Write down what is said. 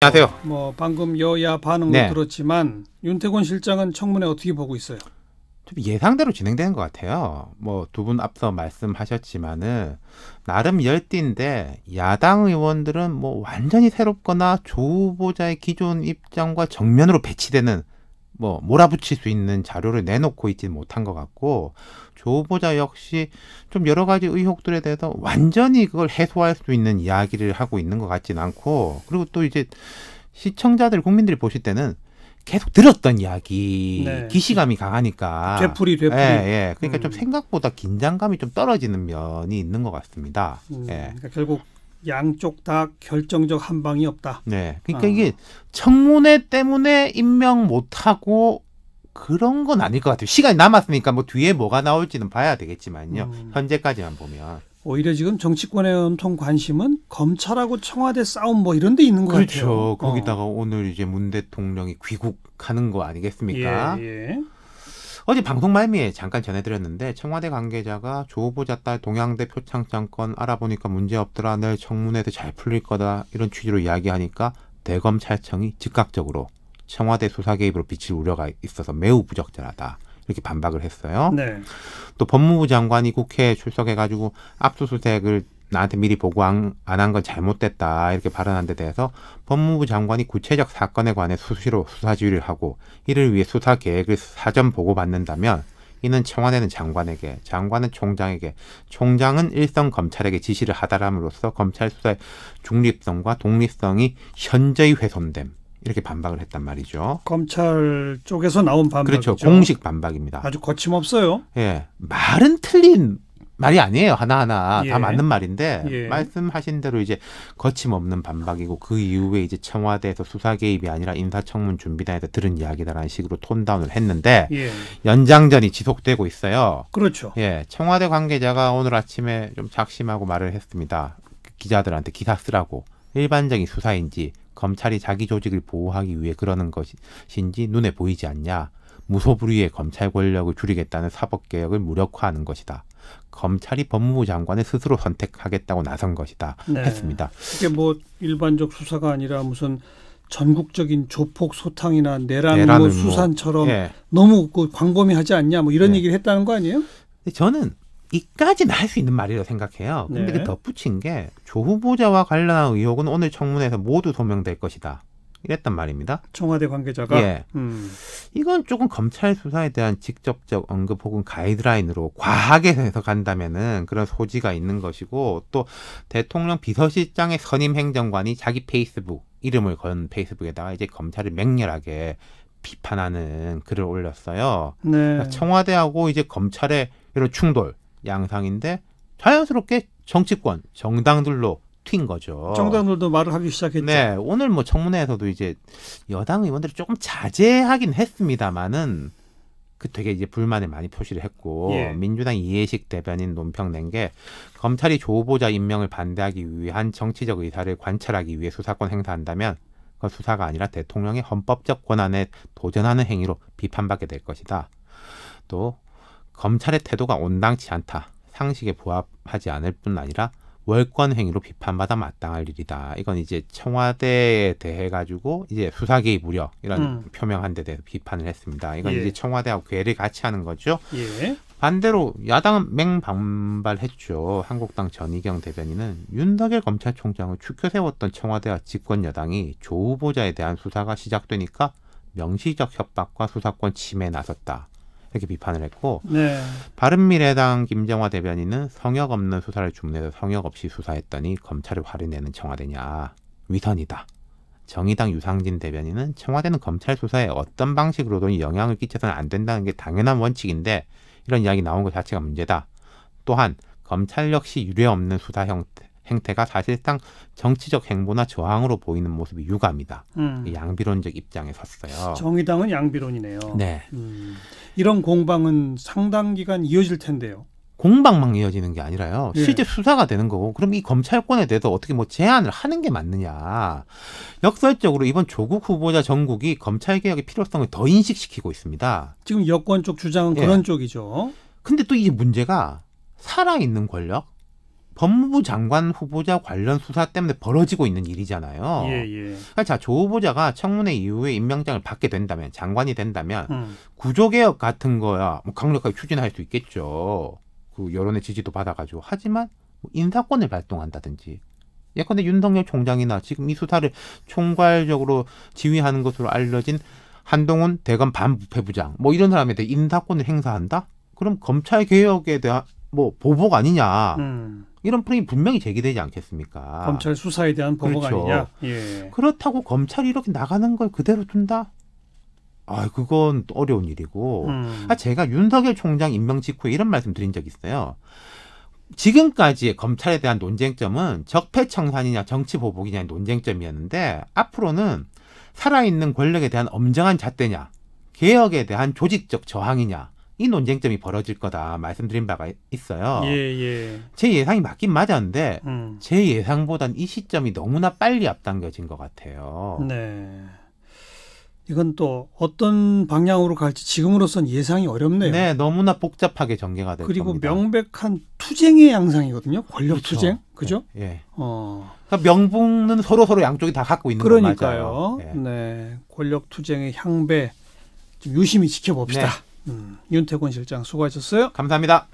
안녕하세요. 뭐 방금 여야 반응을 네. 들었지만 윤태곤 실장은 청문회 어떻게 보고 있어요? 좀 예상대로 진행되는 것 같아요. 뭐 두 분 앞서 말씀하셨지만은 나름 열띠인데 야당 의원들은 뭐 완전히 새롭거나 조 후보자의 기존 입장과 정면으로 배치되는 뭐 몰아붙일 수 있는 자료를 내놓고 있지 못한 것 같고, 조 후보자 역시 좀 여러 가지 의혹들에 대해서 완전히 그걸 해소할 수 있는 이야기를 하고 있는 것 같지는 않고, 그리고 또 이제 시청자들, 국민들이 보실 때는 계속 들었던 이야기, 네. 기시감이 강하니까. 되풀이. 예. 그러니까 좀 생각보다 긴장감이 좀 떨어지는 면이 있는 것 같습니다. 예. 그러니까 결국 양쪽 다 결정적 한 방이 없다. 네. 그러니까 이게 청문회 때문에 임명 못하고 그런 건 아닐 것 같아요. 시간이 남았으니까 뭐 뒤에 뭐가 나올지는 봐야 되겠지만요. 현재까지만 보면. 오히려 지금 정치권의 엄청 관심은 검찰하고 청와대 싸움 뭐 이런 데 있는 것 같아요. 그렇죠. 거기다가 오늘 이제 문 대통령이 귀국하는 거 아니겠습니까? 예. 어제 방송 말미에 잠깐 전해드렸는데, 청와대 관계자가 조 후보자 딸 동양대 표창장 건 알아보니까 문제없더라, 내일 청문회에서 잘 풀릴 거다, 이런 취지로 이야기하니까 대검찰청이 즉각적으로 청와대 수사 개입으로 비칠 우려가 있어서 매우 부적절하다, 이렇게 반박을 했어요. 네. 또 법무부 장관이 국회에 출석해가지고 압수수색을 나한테 미리 보고 안 한 건 잘못됐다, 이렇게 발언한 데 대해서 법무부 장관이 구체적 사건에 관해 수시로 수사 지휘를 하고 이를 위해 수사 계획을 사전 보고받는다면, 이는 청와대는 장관에게, 장관은 총장에게, 총장은 일선 검찰에게 지시를 하다람으로써 검찰 수사의 중립성과 독립성이 현저히 훼손됨, 이렇게 반박을 했단 말이죠. 검찰 쪽에서 나온 반박이죠. 그렇죠. 공식 반박입니다. 아주 거침없어요. 예, 말은 틀린 말이 아니에요. 하나하나 예. 다 맞는 말인데, 예. 말씀하신 대로 이제 거침없는 반박이고, 그 이후에 이제 청와대에서 수사 개입이 아니라 인사청문 준비단에서 들은 이야기다라는 식으로 톤다운을 했는데, 예. 연장전이 지속되고 있어요. 그렇죠. 예, 청와대 관계자가 오늘 아침에 좀 작심하고 말을 했습니다. 기자들한테 기사 쓰라고. 일반적인 수사인지 검찰이 자기 조직을 보호하기 위해 그러는 것인지 눈에 보이지 않냐. 무소불위의 검찰 권력을 줄이겠다는 사법개혁을 무력화하는 것이다. 검찰이 법무부 장관을 스스로 선택하겠다고 나선 것이다, 네. 했습니다. 이게 뭐 일반적 수사가 아니라 무슨 전국적인 조폭 소탕이나 내란 내란을 수산처럼 예. 너무 광범위하지 않냐, 뭐 이런 네. 얘기를 했다는 거 아니에요? 근데 저는 이까지는 할 수 있는 말이라고 생각해요. 근데 네. 그 덧붙인 게, 조 후보자와 관련한 의혹은 오늘 청문회에서 모두 소명될 것이다, 이랬단 말입니다. 청와대 관계자가. 예. 이건 조금 검찰 수사에 대한 직접적 언급 혹은 가이드라인으로 과하게 해석한다면은 그런 소지가 있는 것이고, 또 대통령 비서실장의 선임 행정관이 자기 페이스북, 이름을 건 페이스북에다가 이제 검찰을 맹렬하게 비판하는 글을 올렸어요. 네. 그러니까 청와대하고 이제 검찰의 이런 충돌 양상인데, 자연스럽게 정치권, 정당들로 튄 거죠. 정당들도 말을 하기 시작했죠. 네, 오늘 뭐 청문회에서도 이제 여당 의원들이 조금 자제하긴 했습니다만은 그 되게 이제 불만을 많이 표시를 했고, 예. 민주당 이해식 대변인 논평 낸 게, 검찰이 조 후보자 임명을 반대하기 위한 정치적 의사를 관철하기 위해 수사권 행사한다면 그 수사가 아니라 대통령의 헌법적 권한에 도전하는 행위로 비판받게 될 것이다. 또 검찰의 태도가 온당치 않다, 상식에 부합하지 않을 뿐 아니라 월권 행위로 비판받아 마땅할 일이다. 이건 이제 청와대에 대해 가지고 이제 수사 개입 우려, 이런 표명한 데 대해서 비판을 했습니다. 이건 예. 이제 청와대하고 괴를 같이 하는 거죠. 예. 반대로 야당은 맹반발했죠. 한국당 전희경 대변인은 윤석열 검찰총장을 추켜 세웠던 청와대와 집권 여당이 조 후보자에 대한 수사가 시작되니까 명시적 협박과 수사권 침해에 나섰다, 이렇게 비판을 했고, 네. 바른미래당 김정화 대변인은 성역 없는 수사를 주문해서 성역 없이 수사했더니 검찰을 화를 내는 청와대냐, 위선이다. 정의당 유상진 대변인은 청와대는 검찰 수사에 어떤 방식으로든 영향을 끼쳐서는 안 된다는 게 당연한 원칙인데 이런 이야기 나온 것 자체가 문제다. 또한 검찰 역시 유례 없는 수사 행태가 사실상 정치적 행보나 저항으로 보이는 모습이 유감이다. 양비론적 입장에 섰어요. 정의당은 양비론이네요. 네. 이런 공방은 상당 기간 이어질 텐데요. 공방만 이어지는 게 아니라요. 예. 실제 수사가 되는 거고, 그럼 이 검찰권에 대해서 어떻게 뭐 제한을 하는 게 맞느냐. 역설적으로 이번 조국 후보자 정국이 검찰개혁의 필요성을 더 인식시키고 있습니다. 지금 여권 쪽 주장은 예. 그런 쪽이죠. 근데 또 이게 문제가, 살아있는 권력, 법무부 장관 후보자 관련 수사 때문에 벌어지고 있는 일이잖아요. 예, 예. 그러니까 자, 조 후보자가 청문회 이후에 임명장을 받게 된다면, 장관이 된다면 구조개혁 같은 거야 뭐 강력하게 추진할 수 있겠죠. 그 여론의 지지도 받아가지고. 하지만 뭐 인사권을 발동한다든지, 예컨대 윤석열 총장이나 지금 이 수사를 총괄적으로 지휘하는 것으로 알려진 한동훈 대검 반부패부장 뭐 이런 사람에 대해 인사권을 행사한다? 그럼 검찰 개혁에 대한 뭐 보복 아니냐? 이런 프레임이 분명히 제기되지 않겠습니까? 검찰 수사에 대한 보복 그렇죠. 아니냐? 예. 그렇다고 검찰이 이렇게 나가는 걸 그대로 둔다? 아, 그건 또 어려운 일이고. 제가 윤석열 총장 임명 직후에 이런 말씀 드린 적이 있어요. 지금까지의 검찰에 대한 논쟁점은 적폐청산이냐 정치보복이냐의 논쟁점이었는데, 앞으로는 살아있는 권력에 대한 엄정한 잣대냐, 개혁에 대한 조직적 저항이냐, 이 논쟁점이 벌어질 거다 말씀드린 바가 있어요. 예, 예. 제 예상이 맞긴 맞았는데 제 예상보단 이 시점이 너무나 빨리 앞당겨진 것 같아요. 네. 이건 또 어떤 방향으로 갈지 지금으로선 예상이 어렵네요. 네, 너무나 복잡하게 전개가 될 그리고 겁니다. 명백한 투쟁의 양상이거든요. 권력 그렇죠. 투쟁, 그죠? 예. 예. 그러니까 명분은 서로 양쪽이 다 갖고 있는 거 그러니까요. 맞아요. 예. 네, 권력 투쟁의 향배 좀 유심히 지켜봅시다. 네. 윤태권 실장 수고하셨어요. 감사합니다.